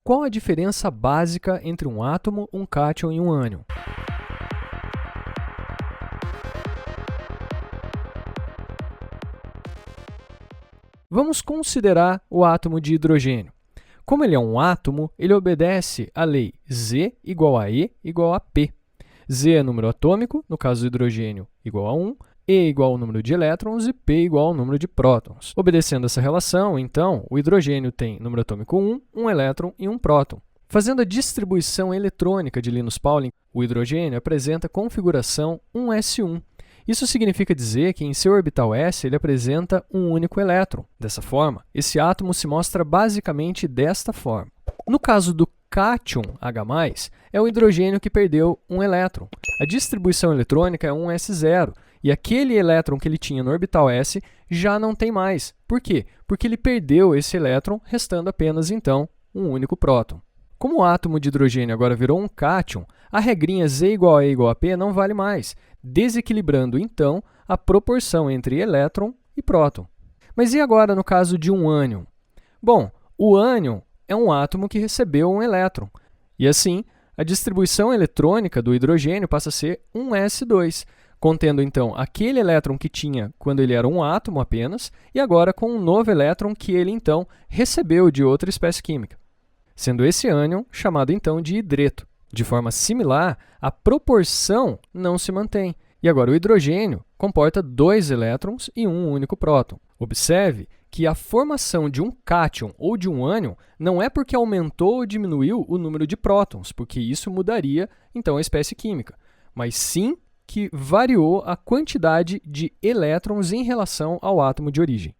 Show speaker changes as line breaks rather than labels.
Qual a diferença básica entre um átomo, um cátion e um ânion? Vamos considerar o átomo de hidrogênio. Como ele é um átomo, ele obedece à lei Z igual a E igual a P. Z é número atômico, no caso do hidrogênio, igual a 1, E igual ao número de elétrons e P igual ao número de prótons. Obedecendo essa relação, então, o hidrogênio tem número atômico 1, um elétron e um próton. Fazendo a distribuição eletrônica de Linus Pauling, o hidrogênio apresenta configuração 1s1. Isso significa dizer que em seu orbital s ele apresenta um único elétron. Dessa forma, esse átomo se mostra basicamente desta forma. No caso do cátion H+, é o hidrogênio que perdeu um elétron. A distribuição eletrônica é 1s0, e aquele elétron que ele tinha no orbital s já não tem mais. Por quê? Porque ele perdeu esse elétron, restando apenas, então, um único próton. Como o átomo de hidrogênio agora virou um cátion, a regrinha Z igual a E igual a P não vale mais, desequilibrando, então, a proporção entre elétron e próton. Mas e agora no caso de um ânion? Bom, o ânion é um átomo que recebeu um elétron, e assim, a distribuição eletrônica do hidrogênio passa a ser 1s2, contendo, então, aquele elétron que tinha quando ele era um átomo apenas, e agora com um novo elétron que ele, então, recebeu de outra espécie química, sendo esse ânion chamado, então, de hidreto. De forma similar, a proporção não se mantém, e agora o hidrogênio comporta 2 elétrons e um único próton. Observe que a formação de um cátion ou de um ânion não é porque aumentou ou diminuiu o número de prótons, porque isso mudaria, então, a espécie química, mas sim que variou a quantidade de elétrons em relação ao átomo de origem.